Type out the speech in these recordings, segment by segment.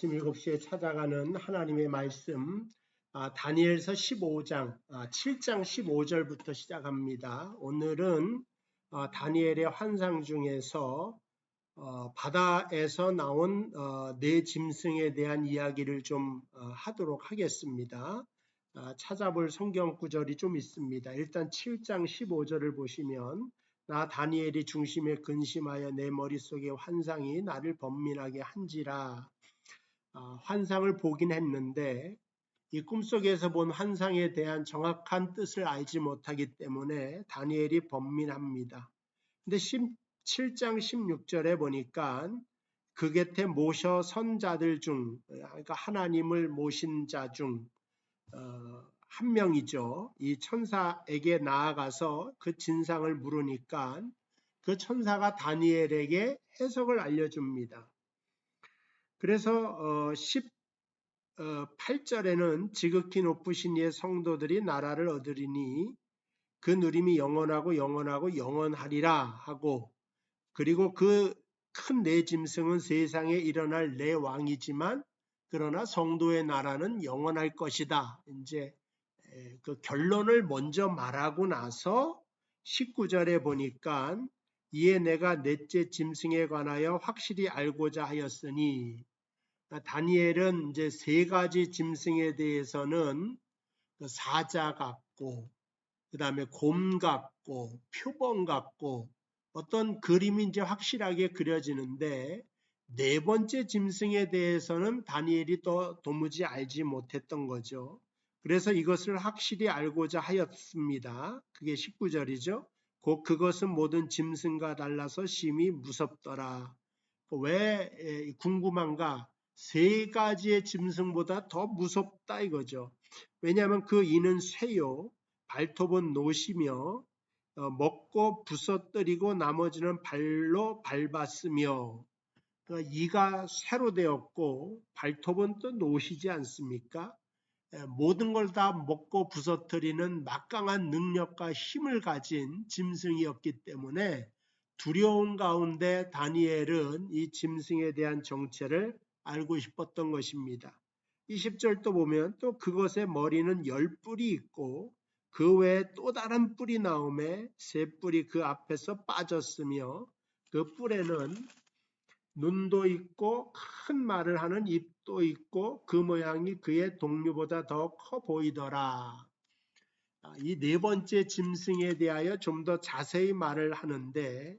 아침 7시에 찾아가는 하나님의 말씀, 다니엘서 15장, 7장 15절부터 시작합니다. 오늘은 다니엘의 환상 중에서 바다에서 나온 네 짐승에 대한 이야기를 좀 하도록 하겠습니다. 찾아볼 성경 구절이 좀 있습니다. 일단 7장 15절을 보시면 나 다니엘이 중심에 근심하여 내 머릿속에 환상이 나를 번민하게 한지라. 환상을 보긴 했는데 이 꿈속에서 본 환상에 대한 정확한 뜻을 알지 못하기 때문에 다니엘이 번민합니다. 근데 7장 16절에 보니까 그 곁에 모셔 선 자들 중, 그러니까 하나님을 모신 자 중 한 명이죠. 이 천사에게 나아가서 그 진상을 물으니까 그 천사가 다니엘에게 해석을 알려줍니다. 그래서 8절에는 지극히 높으신 이의 성도들이 나라를 얻으리니 그 누림이 영원하고 영원하고 영원하리라 하고, 그리고 그 큰 네 짐승은 세상에 일어날 네 왕이지만 그러나 성도의 나라는 영원할 것이다. 이제 그 결론을 먼저 말하고 나서 19절에 보니까 이에 내가 넷째 짐승에 관하여 확실히 알고자 하였으니, 다니엘은 이제 세 가지 짐승에 대해서는 사자 같고, 그 다음에 곰 같고, 표범 같고, 어떤 그림이 이제 확실하게 그려지는데, 네 번째 짐승에 대해서는 다니엘이 또 도무지 알지 못했던 거죠. 그래서 이것을 확실히 알고자 하였습니다. 그게 19절이죠. 곧 그것은 모든 짐승과 달라서 심히 무섭더라. 왜 궁금한가? 세 가지의 짐승보다 더 무섭다 이거죠. 왜냐하면 그 이는 쇠요, 발톱은 노시며 먹고 부서뜨리고 나머지는 발로 밟았으며, 그러니까 이가 쇠로 되었고 발톱은 또 노시지 않습니까? 모든 걸 다 먹고 부서뜨리는 막강한 능력과 힘을 가진 짐승이었기 때문에 두려움 가운데 다니엘은 이 짐승에 대한 정체를 알고 싶었던 것입니다. 20절도 보면 또 그것의 머리는 10뿔이 있고 그 외에 또 다른 뿔이 나오매 세 뿔이 그 앞에서 빠졌으며 그 뿔에는 눈도 있고 큰 말을 하는 입도 있고 그 모양이 그의 동류보다 더 커 보이더라. 이 네 번째 짐승에 대하여 좀 더 자세히 말을 하는데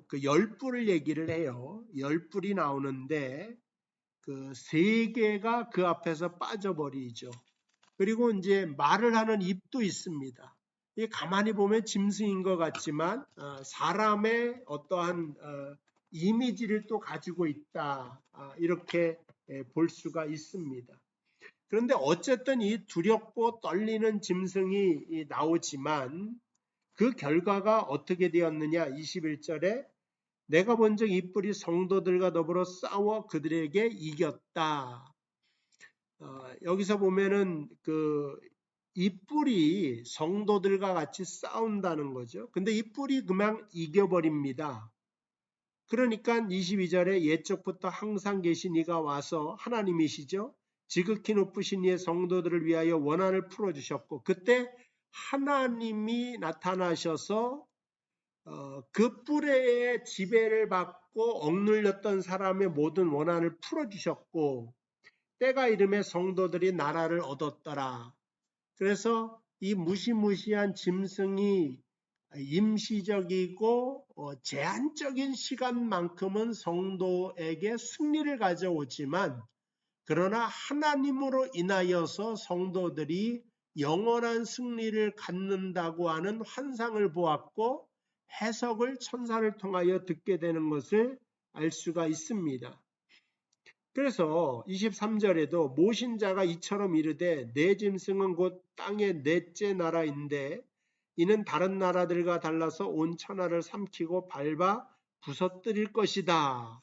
그 10뿔을 얘기를 해요. 10뿔이 나오는데 그 세 개가 그 앞에서 빠져버리죠. 그리고 이제 말을 하는 입도 있습니다. 가만히 보면 짐승인 것 같지만 사람의 어떠한 이미지를 또 가지고 있다, 이렇게 볼 수가 있습니다. 그런데 어쨌든 이 두렵고 떨리는 짐승이 나오지만 그 결과가 어떻게 되었느냐. 21절에 내가 본 적 이 뿔이 성도들과 더불어 싸워 그들에게 이겼다. 여기서 보면은 이 뿔이 성도들과 같이 싸운다는 거죠. 근데 이 뿔이 그냥 이겨버립니다. 그러니까 22절에 옛적부터 항상 계신 이가 와서, 하나님이시죠, 지극히 높으신 이의 성도들을 위하여 원한을 풀어주셨고, 그때 하나님이 나타나셔서 그 뿔의 지배를 받고 억눌렸던 사람의 모든 원한을 풀어주셨고, 때가 이름에 성도들이 나라를 얻었더라. 그래서 이 무시무시한 짐승이 임시적이고 제한적인 시간만큼은 성도에게 승리를 가져오지만, 그러나 하나님으로 인하여서 성도들이 영원한 승리를 갖는다고 하는 환상을 보았고 해석을 천사를 통하여 듣게 되는 것을 알 수가 있습니다. 그래서 23절에도 모신 자가 이처럼 이르되 내 짐승은 곧 땅의 넷째 나라인데 이는 다른 나라들과 달라서 온 천하를 삼키고 밟아 부서뜨릴 것이다.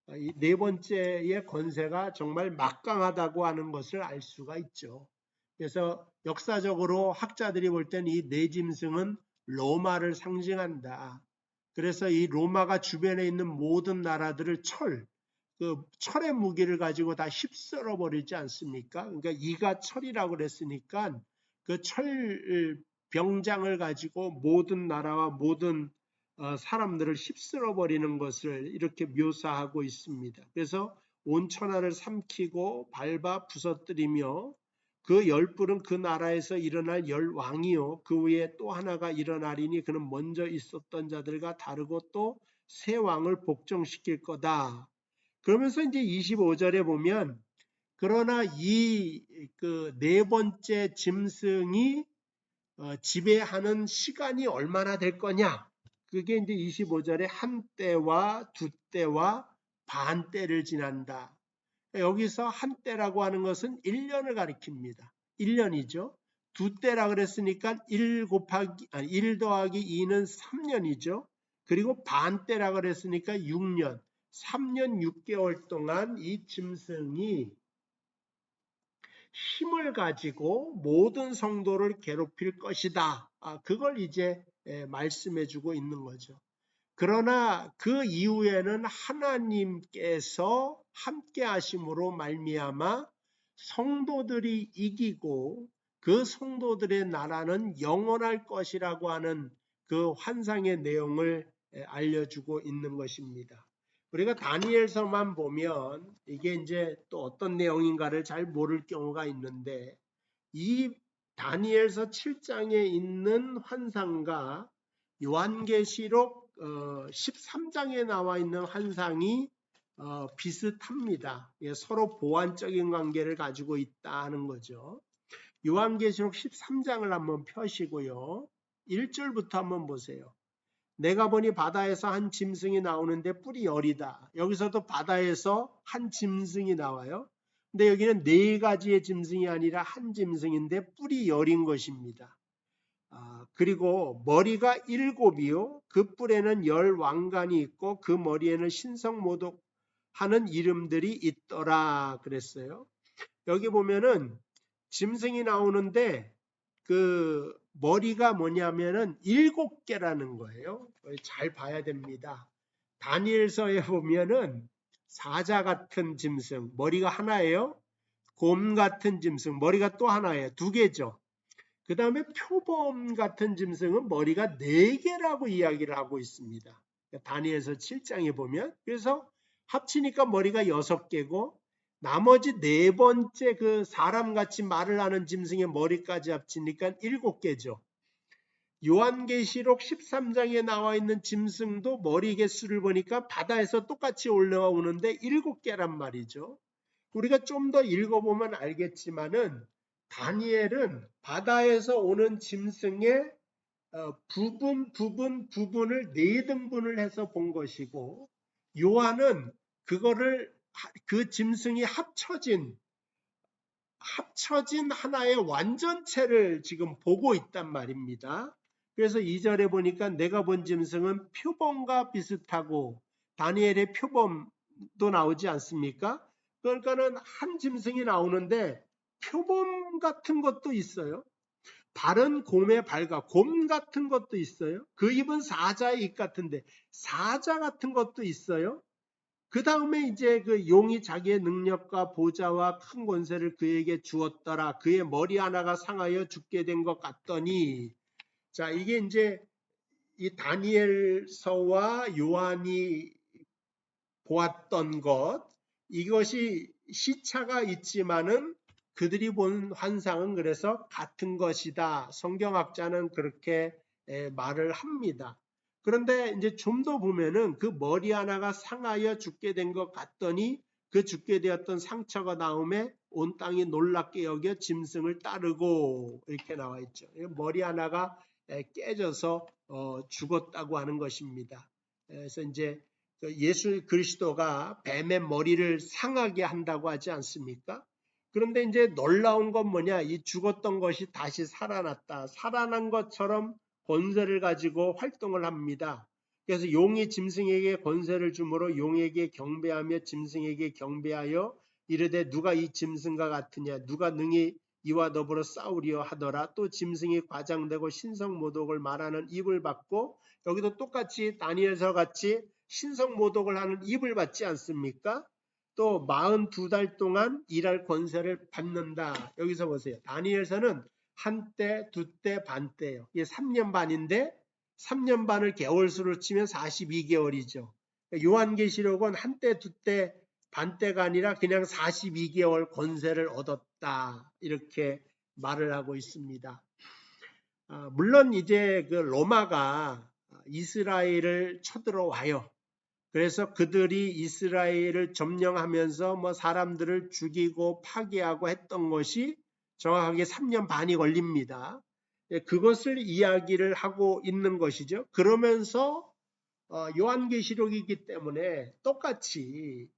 이 네 번째의 권세가 정말 막강하다고 하는 것을 알 수가 있죠. 그래서 역사적으로 학자들이 볼 때는 이 네 짐승은 로마를 상징한다. 그래서 이 로마가 주변에 있는 모든 나라들을 그 철의 무기를 가지고 다 휩쓸어 버리지 않습니까? 그러니까 이가 철이라고 그랬으니까 그 철 병장을 가지고 모든 나라와 모든 사람들을 휩쓸어 버리는 것을 이렇게 묘사하고 있습니다. 그래서 온 천하를 삼키고 밟아 부서뜨리며 그 열불은 그 나라에서 일어날 열 왕이요 그 위에 또 하나가 일어나리니 그는 먼저 있었던 자들과 다르고 또 새 왕을 복종시킬 거다. 그러면서 이제 25절에 보면 그러나 이 그 네 번째 짐승이 지배하는 시간이 얼마나 될 거냐? 그게 이제 25절에 한 때와 두 때와 반 때를 지난다. 여기서 한 때라고 하는 것은 1년을 가리킵니다. 1년이죠. 두 때라 그랬으니까 1 더하기 2는 3년이죠. 그리고 반 때라 그랬으니까 6년. 3년 6개월 동안 이 짐승이 힘을 가지고 모든 성도를 괴롭힐 것이다. 그걸 이제 말씀해 주고 있는 거죠. 그러나 그 이후에는 하나님께서 함께 하심으로 말미암아 성도들이 이기고 그 성도들의 나라는 영원할 것이라고 하는 그 환상의 내용을 알려주고 있는 것입니다. 우리가 다니엘서만 보면 이게 이제 또 어떤 내용인가를 잘 모를 경우가 있는데 이 다니엘서 7장에 있는 환상과 요한계시록 13장에 나와 있는 환상이 비슷합니다. 서로 보완적인 관계를 가지고 있다는 거죠. 요한계시록 13장을 한번 펴시고요. 1절부터 한번 보세요. 내가 보니 바다에서 한 짐승이 나오는데 뿔이 열이다. 여기서도 바다에서 한 짐승이 나와요. 근데 여기는 네 가지의 짐승이 아니라 한 짐승인데 뿔이 열인 것입니다. 그리고 머리가 7이요. 그 뿔에는 10 왕관이 있고 그 머리에는 신성모독하는 이름들이 있더라 그랬어요. 여기 보면은 짐승이 나오는데 그 머리가 뭐냐면은 7개라는 거예요. 잘 봐야 됩니다. 다니엘서에 보면은 사자 같은 짐승, 머리가 하나예요. 곰 같은 짐승, 머리가 또 하나예요. 2개죠. 그 다음에 표범 같은 짐승은 머리가 4개라고 이야기를 하고 있습니다. 다니엘서 7장에 보면. 그래서 합치니까 머리가 6개고 나머지 4번째 그 사람같이 말을 하는 짐승의 머리까지 합치니까 7개죠. 요한계시록 13장에 나와 있는 짐승도 머리 개수를 보니까 바다에서 똑같이 올라오는데 7개란 말이죠. 우리가 좀 더 읽어보면 알겠지만은 다니엘은 바다에서 오는 짐승의 부분을 4등분을 해서 본 것이고 요한은 그거를 그 짐승이 합쳐진 하나의 완전체를 지금 보고 있단 말입니다. 그래서 2절에 보니까 내가 본 짐승은 표범과 비슷하고 다니엘의 표범도 나오지 않습니까? 그러니까는 한 짐승이 나오는데 표범 같은 것도 있어요. 발은 곰의 발과 곰 같은 것도 있어요. 그 입은 사자의 입 같은데 사자 같은 것도 있어요. 그 다음에 이제 그 용이 자기의 능력과 보좌와 큰 권세를 그에게 주었더라. 그의 머리 하나가 상하여 죽게 된 것 같더니 자 이게 이제 이 다니엘서와 요한이 보았던 것 이것이 시차가 있지만은 그들이 본 환상은 그래서 같은 것이다. 성경학자는 그렇게 말을 합니다. 그런데 이제 좀 더 보면은 그 머리 하나가 상하여 죽게 된 것 같더니 그 죽게 되었던 상처가 나오매 온 땅이 놀랍게 여겨 짐승을 따르고 이렇게 나와 있죠. 머리 하나가 깨져서 죽었다고 하는 것입니다. 그래서 이제 예수 그리스도가 뱀의 머리를 상하게 한다고 하지 않습니까? 그런데 이제 놀라운 건 뭐냐? 이 죽었던 것이 다시 살아났다. 살아난 것처럼 권세를 가지고 활동을 합니다. 그래서 용이 짐승에게 권세를 주므로 용에게 경배하며 짐승에게 경배하여 이르되 누가 이 짐승과 같으냐? 누가 능히 이와 더불어 싸우리요 하더라. 또 짐승이 과장되고 신성모독을 말하는 입을 받고 여기도 똑같이 다니엘서 같이 신성모독을 하는 입을 받지 않습니까? 또 42달 동안 일할 권세를 받는다. 여기서 보세요. 다니엘서는 한때, 두때, 반때예요. 이게 3년 반인데 3년 반을 개월수로 치면 42개월이죠. 요한계시록은 한때, 두때, 반때가 아니라 그냥 42개월 권세를 얻었다. 이렇게 말을 하고 있습니다. 물론 이제 그 로마가 이스라엘을 쳐들어와요. 그래서 그들이 이스라엘을 점령하면서 뭐 사람들을 죽이고 파괴하고 했던 것이 정확하게 3년 반이 걸립니다. 그것을 이야기를 하고 있는 것이죠. 그러면서 요한계시록이기 때문에 똑같이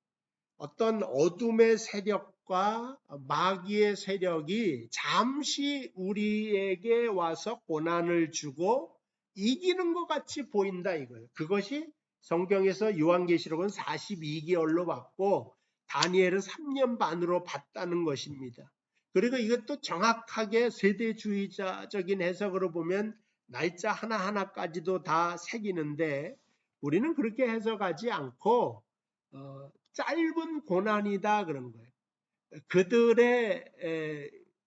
어떤 어둠의 세력과 마귀의 세력이 잠시 우리에게 와서 고난을 주고 이기는 것 같이 보인다 이거예요. 그것이 성경에서 요한계시록은 42개월로 봤고 다니엘은 3년 반으로 봤다는 것입니다. 그리고 이것도 정확하게 세대주의자적인 해석으로 보면 날짜 하나하나까지도 다 새기는데 우리는 그렇게 해석하지 않고 짧은 고난이다 그런 거예요. 그들의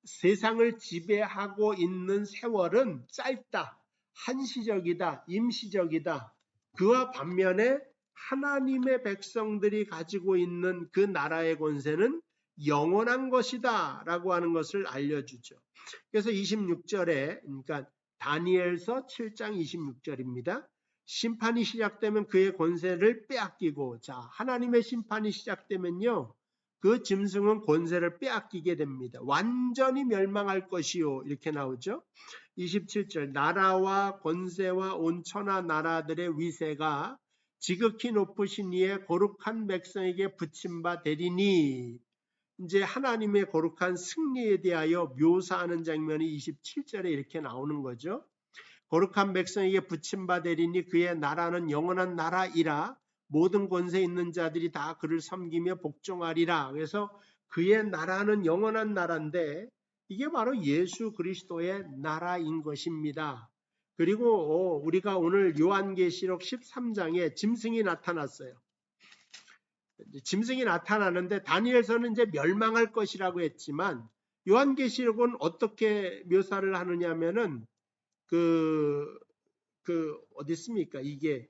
세상을 지배하고 있는 세월은 짧다, 한시적이다, 임시적이다. 그와 반면에 하나님의 백성들이 가지고 있는 그 나라의 권세는 영원한 것이다 라고 하는 것을 알려주죠. 그래서 26절에 그러니까 다니엘서 7장 26절입니다. 심판이 시작되면 그의 권세를 빼앗기고, 자, 하나님의 심판이 시작되면요, 그 짐승은 권세를 빼앗기게 됩니다. 완전히 멸망할 것이요, 이렇게 나오죠. 27절, 나라와 권세와 온 천하 나라들의 위세가 지극히 높으신 이의 거룩한 백성에게 붙임바 되리니, 이제 하나님의 거룩한 승리에 대하여 묘사하는 장면이 27절에 이렇게 나오는 거죠. 거룩한 백성에게 붙임바 되리니 그의 나라는 영원한 나라이라 모든 권세 있는 자들이 다 그를 섬기며 복종하리라. 그래서 그의 나라는 영원한 나라인데 이게 바로 예수 그리스도의 나라인 것입니다. 그리고 우리가 오늘 요한계시록 13장에 짐승이 나타났어요. 짐승이 나타나는데 다니엘서는 이제 멸망할 것이라고 했지만 요한계시록은 어떻게 묘사를 하느냐면은 어디 있습니까? 이게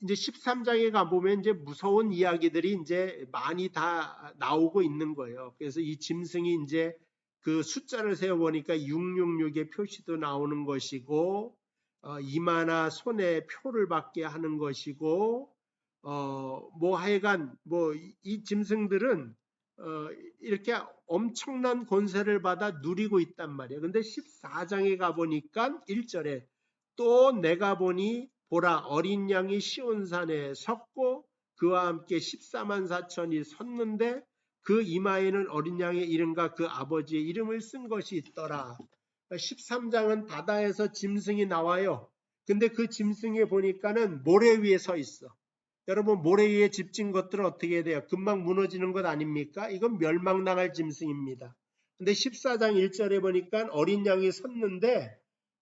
이제 13장에 가보면 이제 무서운 이야기들이 이제 많이 다 나오고 있는 거예요. 그래서 이 짐승이 이제 그 숫자를 세어보니까 666의 표시도 나오는 것이고, 이마나 손에 표를 받게 하는 것이고, 뭐 하여간 뭐 이 짐승들은 이렇게 엄청난 권세를 받아 누리고 있단 말이에요. 근데 14장에 가보니까 1절에 또 내가 보니 보라 어린 양이 시온산에 섰고 그와 함께 14만 4천이 섰는데 그 이마에는 어린 양의 이름과 그 아버지의 이름을 쓴 것이 있더라. 13장은 바다에서 짐승이 나와요. 근데 그 짐승에 보니까는 모래 위에 서 있어. 여러분 모래 위에 집진 것들은 어떻게 돼요? 금방 무너지는 것 아닙니까? 이건 멸망당할 짐승입니다. 근데 14장 1절에 보니까 어린 양이 섰는데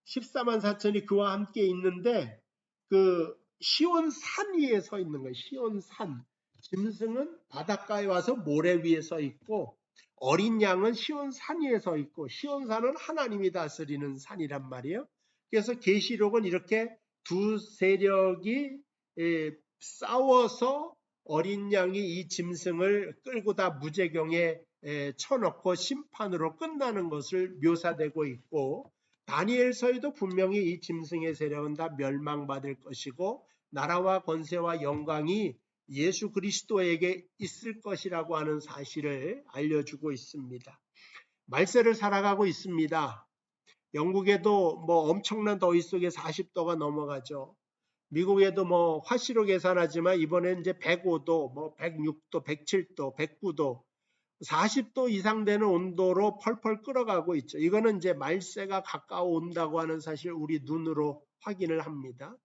14만 4천이 그와 함께 있는데 그 시온산 위에 서 있는 거예요. 시온산. 짐승은 바닷가에 와서 모래 위에 서 있고 어린 양은 시온산 위에 서 있고 시온산은 하나님이 다스리는 산이란 말이에요. 그래서 계시록은 이렇게 두 세력이 싸워서 어린 양이 이 짐승을 끌고 다 무제경에 쳐놓고 심판으로 끝나는 것을 묘사되고 있고 다니엘서에도 분명히 이 짐승의 세력은 다 멸망받을 것이고 나라와 권세와 영광이 예수 그리스도에게 있을 것이라고 하는 사실을 알려주고 있습니다. 말세를 살아가고 있습니다. 영국에도 뭐 엄청난 더위 속에 40도가 넘어가죠. 미국에도 뭐 화씨로 계산하지만 이번엔 이제 105도, 뭐 106도, 107도, 109도, 40도 이상 되는 온도로 펄펄 끓어가고 있죠. 이거는 이제 말세가 가까워 온다고 하는 사실 우리 눈으로 확인을 합니다.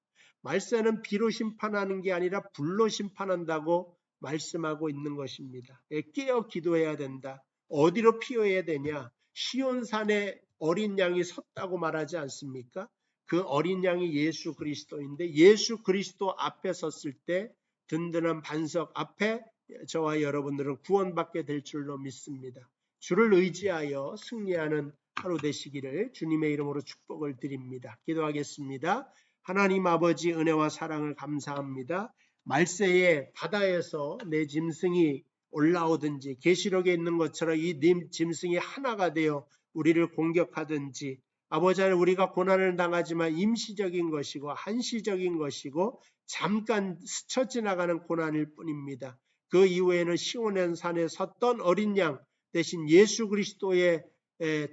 말세는 비로 심판하는 게 아니라 불로 심판한다고 말씀하고 있는 것입니다. 깨어 기도해야 된다. 어디로 피해야 되냐? 시온산에 어린 양이 섰다고 말하지 않습니까? 그 어린 양이 예수 그리스도인데 예수 그리스도 앞에 섰을 때 든든한 반석 앞에 저와 여러분들은 구원받게 될 줄로 믿습니다. 주를 의지하여 승리하는 하루 되시기를 주님의 이름으로 축복을 드립니다. 기도하겠습니다. 하나님 아버지 은혜와 사랑을 감사합니다. 말세에 바다에서 내 짐승이 올라오든지 계시록에 있는 것처럼 이 짐승이 하나가 되어 우리를 공격하든지 아버지 하나님 우리가 고난을 당하지만 임시적인 것이고 한시적인 것이고 잠깐 스쳐 지나가는 고난일 뿐입니다. 그 이후에는 시온의 산에 섰던 어린 양 대신 예수 그리스도의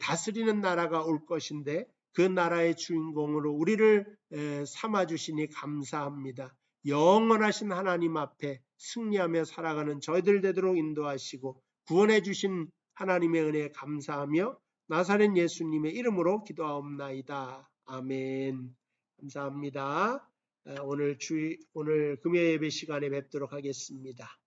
다스리는 나라가 올 것인데 그 나라의 주인공으로 우리를 삼아주시니 감사합니다. 영원하신 하나님 앞에 승리하며 살아가는 저희들 되도록 인도하시고 구원해 주신 하나님의 은혜에 감사하며 나사렛 예수님의 이름으로 기도하옵나이다. 아멘. 감사합니다. 오늘 금요 예배 시간에 뵙도록 하겠습니다.